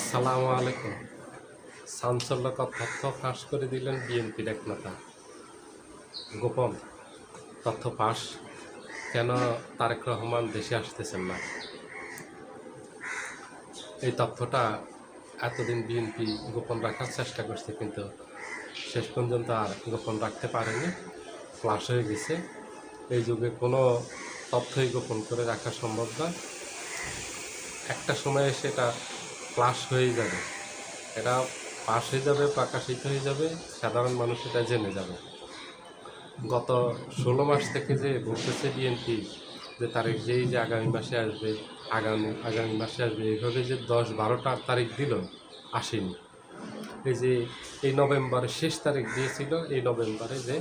আসসালামু আলাইকুম। চাঞ্চল্যকর তথ্য ফাঁস করে দিলেন বিএনপির এক নেতা। গোপন তথ্য ফাঁস, কেন তারেক রহমান দেশে আসতেছেন না। এই তথ্যটা এতদিন বিএনপি গোপন রাখার চেষ্টা করছে, কিন্তু শেষ পর্যন্ত আর গোপন রাখতে পারেনি, ফাঁস হয়ে গেছে। এই যুগে কোনো তথ্যই গোপন করে রাখা সম্ভব না। একটা সময়ে সেটা ফ্লাশ হয়ে যাবে, এটা পাশ হয়ে যাবে, প্রকাশিত হয়ে যাবে, সাধারণ মানুষ এটা জেনে যাবে। গত 16 মাস থেকে যে বলতেছে বিএনপি যে তারিখ যেই যে আগামী মাসে আসবে, আগামী মাসে আসবে, এইভাবে যে 10-12টা তারিখ দিল, আসেনি। এই যে এই নভেম্বরের শেষ তারিখ দিয়েছিল, এই নভেম্বরে যে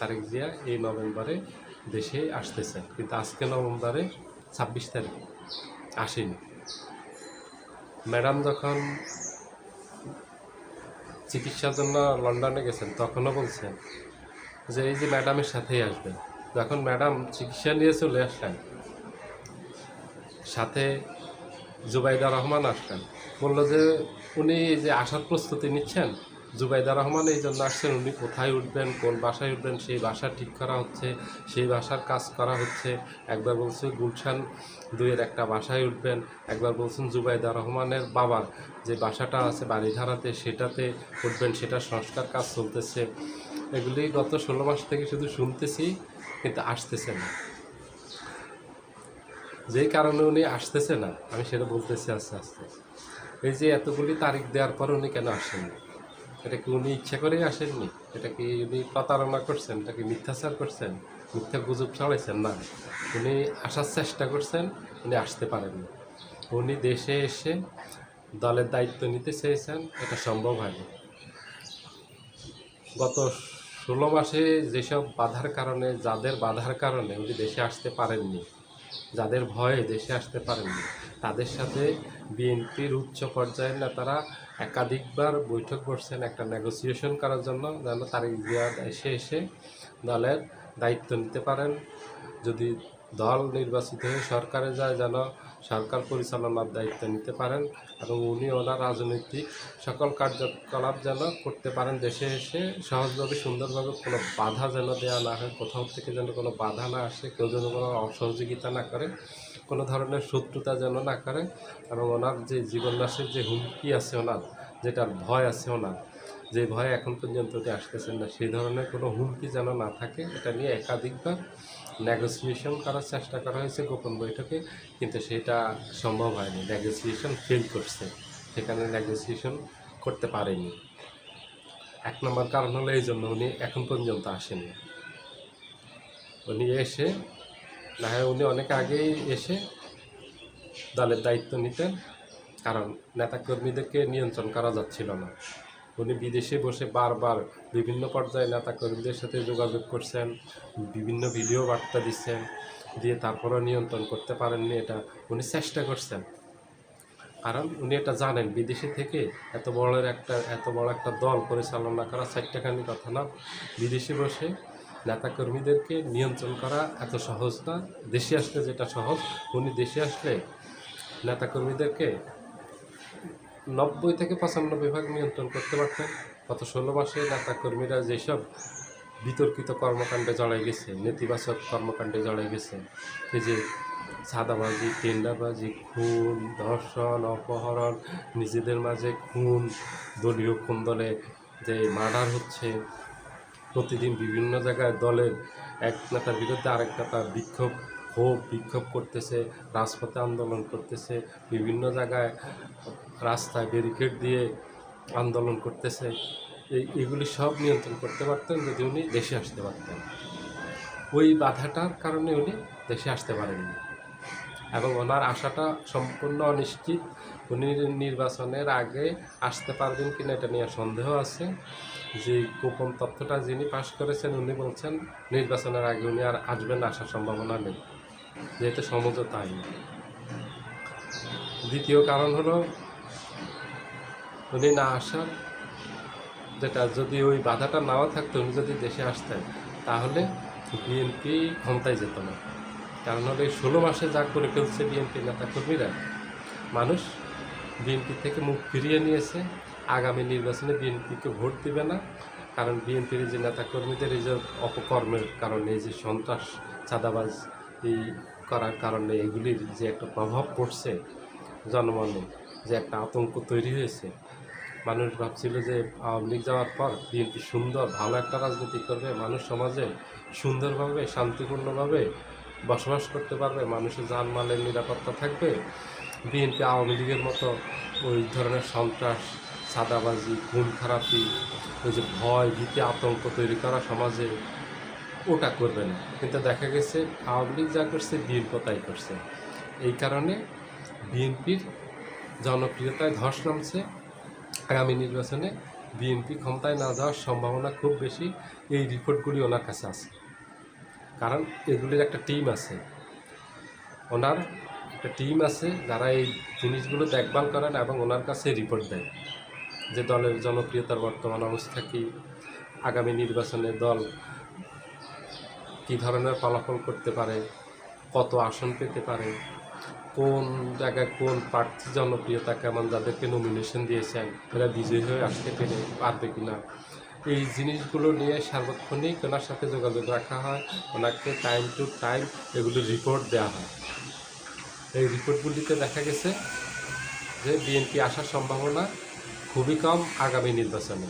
তারিখ দিয়া এই নভেম্বরে দেশে আসতেছে, কিন্তু আজকে নভেম্বরে 26 তারিখ আসেনি। ম্যাডাম যখন চিকিৎসার জন্য লন্ডনে গেছেন তখনও বলছেন যে এই যে ম্যাডামের সাথেই আসবেন। যখন ম্যাডাম চিকিৎসা নিয়ে চলে আসলেন, সাথে জুবাইদা রহমান আসলেন, বলল যে উনি যে আসার প্রস্তুতি নিচ্ছেন, জুবাইদা রহমান এই জন্য আসছেন, উনি কোথায় উঠবেন, কোন বাসায় উঠবেন সেই বাসা ঠিক করা হচ্ছে, সেই বাসার কাজ করা হচ্ছে। একবার বলছে গুলশান 2-এর একটা বাসায় উঠবেন, একবার বলছেন জুবাইদা রহমানের বাবার যে বাসাটা আছে বাড়িধারাতে সেটাতে উঠবেন, সেটা সংস্কার কাজ চলতেছে। এগুলি গত 16 মাস থেকে শুধু শুনতেছি, কিন্তু আসতেছে না। যেই কারণে উনি আসতেছে না, আমি সেটা বলতেছি আস্তে আস্তে। এই যে এতগুলি তারিখ দেওয়ার পর উনি কেন আসেননি? এটা কি উনি ইচ্ছা করেই আসেননি? এটা কি উনি প্রতারণা করছেন? এটা কি মিথ্যাচার করছেন? মিথ্যা গুজব ছড়াইছেন? না, উনি আসার চেষ্টা করছেন, উনি আসতে পারেননি। উনি দেশে এসে দলের দায়িত্ব নিতে চেয়েছেন, এটা সম্ভব হয়নি। গত 16 মাসে যেসব বাধার কারণে, যাদের বাধার কারণে উনি দেশে আসতে পারেননি, যাদের ভয়ে দেশে আসতে পারেননি, তাদের সাথে বিএনপির উচ্চ পর্যায়ের নেতারা একাধিকবার বৈঠক করছেন একটা নেগোসিয়েশন করার জন্য, যেন তারেক জিয়া এসে দলের দায়িত্ব নিতে পারেন। যদি দল নির্বাচিত হয়ে সরকারে যায়, যেন সরকার পরিচালনার দায়িত্ব নিতে পারেন এবং উনি ওনার রাজনৈতিক সকল কার্যকলাপ যেন করতে পারেন দেশে এসে সহজভাবে, সুন্দরভাবে। কোনো বাধা যেন দেওয়া না হয়, কোথাও থেকে যেন কোনো বাধা না আসে, কেউ যেন কোনো অসহযোগিতা না করে, কোনো ধরনের শত্রুতা যেন না করে। এবং ওনার যে জীবননাশের যে হুমকি আছে, ওনার যেটার ভয় আছে, ওনার যে ভয় এখন পর্যন্ত উনি আসতেছেন না, সেই ধরনের কোনো হুমকি যেন না থাকে, এটা নিয়ে একাধিকবার নেগোসিয়েশন করার চেষ্টা করা হয়েছে গোপন বৈঠকে, কিন্তু সেটা সম্ভব হয়নি। নেগোসিয়েশন ফেল করছে, সেখানে নেগোসিয়েশন করতে পারেনি। 1 নম্বর কারণ হলো এই জন্য উনি এখন পর্যন্ত আসেননি। উনি এসে, না হয় উনি অনেক আগেই এসে দলের দায়িত্ব নিতেন, কারণ নেতাকর্মীদেরকে নিয়ন্ত্রণ করা যাচ্ছিল না। উনি বিদেশে বসে বারবার বিভিন্ন পর্যায়ে নেতাকর্মীদের সাথে যোগাযোগ করছেন, বিভিন্ন ভিডিও বার্তা দিচ্ছেন, দিয়ে তারপরেও নিয়ন্ত্রণ করতে পারেননি। এটা উনি চেষ্টা করছেন, কারণ উনি এটা জানেন বিদেশে থেকে এত বড় একটা দল পরিচালনা করা চারটাখানি কথা না। বিদেশে বসে নেতাকর্মীদেরকে নিয়ন্ত্রণ করা এত সহজ না। দেশে আসলে যেটা সহজ, উনি দেশে আসলে নেতাকর্মীদেরকে 90-95% নিয়ন্ত্রণ করতে পারতেন। গত 16 মাসে নেতাকর্মীরা যেসব বিতর্কিত কর্মকাণ্ডে জড়াই গেছে, নেতিবাচক কর্মকাণ্ডে জড়াই গেছে, এই যে চাঁদাবাজি, টেন্ডারবাজি, খুন, ধর্ষণ, অপহরণ, নিজেদের মাঝে খুন, দলীয় কোন দলে যে মার্ডার হচ্ছে, প্রতিদিন বিভিন্ন জায়গায় দলের এক নেতার বিরুদ্ধে আরেক নেতা বিক্ষোভ করতেছে, রাজপথে আন্দোলন করতেছে, বিভিন্ন জায়গায় রাস্তায় ব্যারিকেড দিয়ে আন্দোলন করতেছে। এগুলি সব নিয়ন্ত্রণ করতে পারতেন যদি উনি দেশে আসতে পারতেন। ওই বাধাটার কারণে উনি দেশে আসতে পারেননি এবং ওনার আশাটা সম্পূর্ণ অনিশ্চিত। উনি নির্বাচনের আগে আসতে পারবেন কিনা এটা নিয়ে সন্দেহ আছে। যে গোপন তথ্যটা যিনি পাশ করেছেন, উনি বলছেন নির্বাচনের আগে উনি আর আসবেন না, আসার সম্ভাবনা নেই, যেহেতু সমঝোতা হয়নি। দ্বিতীয় কারণ হলো উনি না আসার, যেটা যদি ওই বাধাটা নাও থাকতো, উনি যদি দেশে আসতেন, তাহলে বিএনপি ক্ষমতায় যেত না। কারণ হলো এই 16 মাসে যা করে ফেলছে বিএনপি নেতাকর্মীরা, মানুষ বিএনপি থেকে মুখ ফিরিয়ে নিয়েছে। আগামী নির্বাচনে বিএনপিকে ভোট দিবে না, কারণ বিএনপির যে নেতাকর্মীদের এই যে অপকর্মের কারণে, এই যে সন্ত্রাস চাঁদাবাজ এই করার কারণে এগুলির যে একটা প্রভাব পড়ছে জনমনে, যে একটা আতঙ্ক তৈরি হয়েছে। মানুষ ভাবছিল যে আওয়ামী লীগ যাওয়ার পর বিএনপি সুন্দর ভালো একটা রাজনীতি করবে, মানুষ সমাজে সুন্দরভাবে শান্তিপূর্ণভাবে বসবাস করতে পারবে, মানুষের জানমালের নিরাপত্তা থাকবে। বিএনপি আওয়ামী লীগের মতো ওই ধরনের সন্ত্রাস চাঁদাবাজি খুন খারাপি, ওই যে ভয় ভীতি আতঙ্ক তৈরি করা সমাজে, ওটা করবে না। কিন্তু দেখা গেছে আওয়ামী লীগ যা করছে বিএনপি তাই করছে। এই কারণে বিএনপির জনপ্রিয়তায় ধস নামছে। আগামী নির্বাচনে বিএনপি ক্ষমতায় না যাওয়ার সম্ভাবনা খুব বেশি। এই রিপোর্টগুলি ওনার কাছে আছে, কারণ এগুলির একটা টিম আছে, ওনার একটা টিম আছে যারা এই জিনিসগুলো দেখভাল করেন এবং ওনার কাছে রিপোর্ট দেয় যে দলের জনপ্রিয়তার বর্তমান অবস্থা কী, আগামী নির্বাচনে দল কী ধরনের ফলাফল করতে পারে, কত আসন পেতে পারে, কোন জায়গায় কোন প্রার্থী জনপ্রিয়তা কেমন, যাদেরকে নমিনেশন দিয়েছেন এরা বিজয়ী হয়ে আসতে পারবে কিনা, এই জিনিসগুলো নিয়ে সার্বক্ষণিক ওনার সাথে যোগাযোগ রাখা হয়। ওনাকে টাইম টু টাইম এগুলোর রিপোর্ট দেওয়া হয়। এই রিপোর্টগুলিতে দেখা গেছে যে বিএনপি আসার সম্ভাবনা খুবই কম আগামী নির্বাচনে,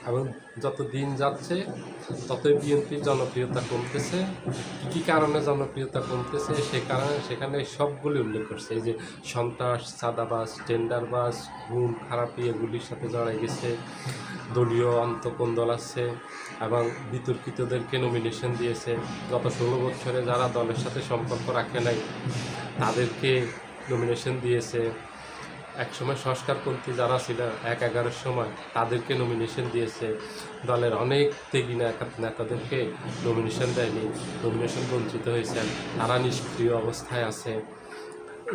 এবং যত দিন যাচ্ছে ততই বিএনপির জনপ্রিয়তা কমতেছে। কী কারণে জনপ্রিয়তা কমতেছে সেখানে সবগুলি উল্লেখ করছে। এই যে সন্ত্রাস চাঁদাবাজ টেন্ডারবাজ খুন খারাপি এগুলির সাথে জড়াই গেছে, দলীয় অন্তঃকোন্দল আছে এবং বিতর্কিতদেরকে নমিনেশন দিয়েছে। গত 16 বছরে যারা দলের সাথে সম্পর্ক রাখে নাই তাদেরকে নমিনেশন দিয়েছে। একসময় সংস্কারপন্থী যারা ছিল 1-11 সময় তাদেরকে নমিনেশন দিয়েছে। দলের অনেক ত্যাগী নেতাদেরকে নমিনেশন দেয়নি, নমিনেশন বঞ্চিত হয়েছেন, তারা নিষ্ক্রিয় অবস্থায় আছে।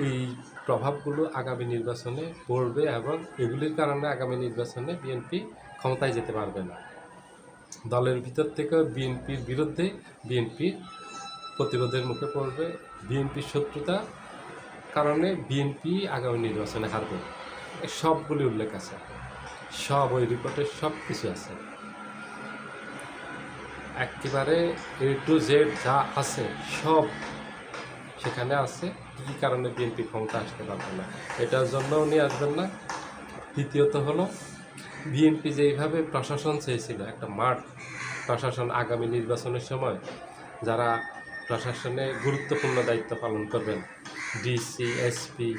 এই প্রভাবগুলো আগামী নির্বাচনে পড়বে এবং এগুলির কারণে আগামী নির্বাচনে বিএনপি ক্ষমতায় যেতে পারবে না। দলের ভিতর থেকে বিএনপির বিরুদ্ধে বিএনপির প্রতিরোধের মুখে পড়বে। বিএনপির শত্রুতা কারণে বিএনপি আগামী নির্বাচনে হারবে। সবগুলি উল্লেখ আছে, সব ওই রিপোর্টে সব কিছু আছে, একেবারে A to Z যা আছে সব সেখানে আছে। কী কারণে বিএনপি ক্ষমতা আসতে পারবে না, এটার জন্য উনি আসবেন না। দ্বিতীয়ত হলো বিএনপি যেইভাবে প্রশাসন চেয়েছিল, একটা মাঠ প্রশাসন আগামী নির্বাচনের সময় যারা প্রশাসনে গুরুত্বপূর্ণ দায়িত্ব পালন করবেন, ডিসি এসপি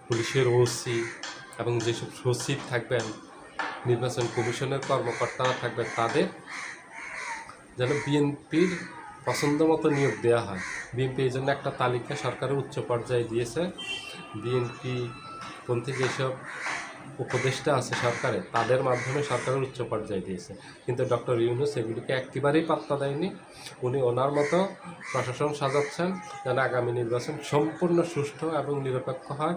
পুলিশের ওসি এবং যেসব সচিব থাকবেন, নির্বাচন কমিশনের কর্মকর্তারা থাকবেন, তাদের যেন বিএনপির পছন্দ মতো নিয়োগ দেওয়া হয়। বিএনপি এই জন্য একটা তালিকা সরকারের উচ্চ পর্যায়ে দিয়েছে। বিএনপি পন্থী যেসব উপদেষ্টা আছে সরকারে, তাদের মাধ্যমে সরকারের উচ্চ পর্যায়ে দিয়েছে। কিন্তু ডক্টর ইউনূস এগুলিকে একেবারেই পাত্তা দেয়নি। উনি ওনার মতো প্রশাসন সাজাচ্ছেন যেন আগামী নির্বাচন সম্পূর্ণ সুষ্ঠু এবং নিরপেক্ষ হয়।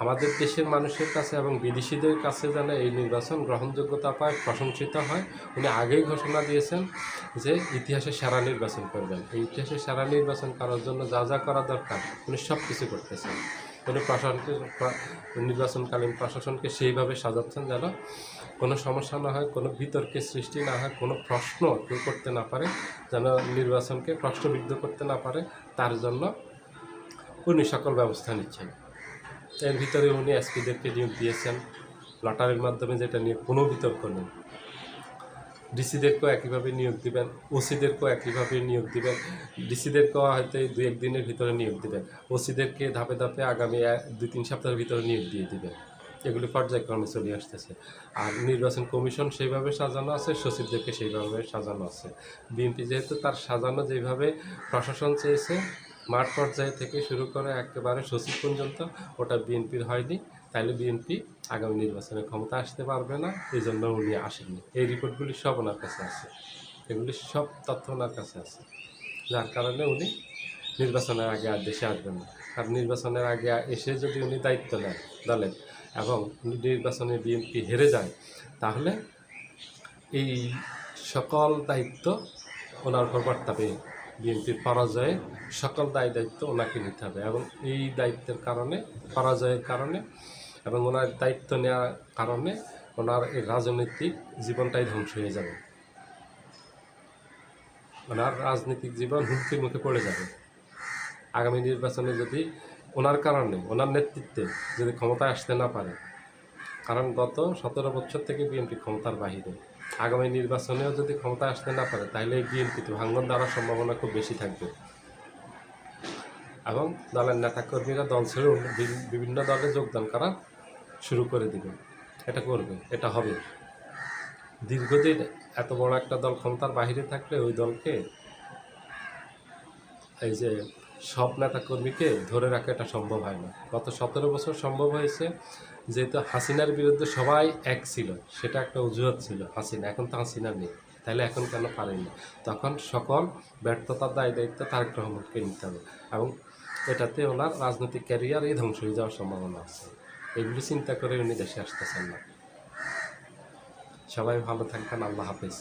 আমাদের দেশের মানুষের কাছে এবং বিদেশিদের কাছে যেন এই নির্বাচন গ্রহণযোগ্যতা পায়, প্রশংসিত হয়। উনি আগেই ঘোষণা দিয়েছেন যে ইতিহাসে সেরা নির্বাচন করবেন। এই ইতিহাসে সেরা নির্বাচন করার জন্য যা যা করা দরকার উনি সব কিছু করতেছেন। উনি নির্বাচনকালীন প্রশাসনকে সেইভাবে সাজাচ্ছেন যেন কোনো সমস্যা না হয়, কোনো বিতর্কের সৃষ্টি না হয়, কোনো প্রশ্ন কেউ করতে না পারে, যেন নির্বাচনকে প্রশ্নবিদ্ধ করতে না পারে, তার জন্য উনি সকল ব্যবস্থা নিচ্ছেন। এর ভিতরে উনি এসপিদেরকে নিয়োগ দিয়েছেন লটারির মাধ্যমে, যেটা নিয়ে কোনো বিতর্ক নেই। ডিসিদেরকেও একইভাবে নিয়োগ দিবেন, ওসিদেরকেও একইভাবে নিয়োগ দিবেন। ডিসিদেরকেও হয়তো 2-1 দিনের ভিতরে নিয়োগ দিবেন, ওসিদেরকে ধাপে ধাপে আগামী 2-3 সপ্তাহের ভিতরে নিয়োগ দিয়ে দিবেন। এগুলি পর্যায়ক্রমে চলে আসতেছে। আর নির্বাচন কমিশন সেইভাবে সাজানো আছে, সচিবদেরকে সেইভাবে সাজানো আছে। বিএনপি যেহেতু তার সাজানো যেভাবে প্রশাসন চেয়েছে, মাঠ পর্যায়ে থেকে শুরু করে একেবারে সচিব পর্যন্ত, ওটা বিএনপির হয়নি। তাইলে বিএনপি আগামী নির্বাচনে ক্ষমতা আসতে পারবে না, এই জন্য উনি আসেননি। এই রিপোর্টগুলি সব ওনার কাছে আছে, এগুলি সব তথ্য ওনার কাছে আছে, যার কারণে উনি নির্বাচনের আগে আর দেশে আসবেন না। আর নির্বাচনের আগে এসে যদি উনি দায়িত্ব নেন দলের এবং নির্বাচনে বিএনপি হেরে যায়, তাহলে এই সকল দায়িত্ব ওনার উপর বর্তাবে। বিএনপির পরাজয়ে সকল দায় দায়িত্ব ওনাকে নিতে হবে এবং এই দায়িত্বের কারণে পরাজয়ের কারণে এবং ওনার দায়িত্ব নেওয়ার কারণে ওনার এই রাজনৈতিক জীবনটাই ধ্বংস হয়ে যাবে, ওনার রাজনৈতিক জীবন হুমকির মুখে পড়ে যাবে আগামী নির্বাচনে যদি ওনার কারণে ওনার নেতৃত্বে যদি ক্ষমতায় আসতে না পারে। কারণ গত 17 বছর থেকে বিএনপি ক্ষমতার বাহিরে, আগামী নির্বাচনেও যদি ক্ষমতায় আসতে না পারে তাহলে এই বিএনপিতে ভাঙন দেওয়ার সম্ভাবনা খুব বেশি থাকবে এবং দলের নেতাকর্মীরা দল ছেড়ে বিভিন্ন দলে যোগদান করা শুরু করে দিবে। এটা করবে, এটা হবে। দীর্ঘদিন এত বড় একটা দল ক্ষমতার বাহিরে থাকলে ওই দলকে এই যে সব নেতাকর্মীকে ধরে রাখা এটা সম্ভব হয় না। গত 17 বছর সম্ভব হয়েছে যেহেতু হাসিনার বিরুদ্ধে সবাই এক ছিল, সেটা একটা অজুহাত ছিল হাসিনা, এখন তো হাসিনা নেই, তাহলে এখন কেন পারেনি? তখন সকল ব্যর্থতার দায় দায়িত্ব তারেক রহমানকে নিতে হবে এবং এটাতে ওনার রাজনৈতিক ক্যারিয়ারই ধ্বংস হয়ে যাওয়ার সম্ভাবনা আছে। এগুলি চিন্তা করে উনি দেশে আসতেছেন না। সবাই ভালো থাকবেন। আল্লাহ হাফেজ।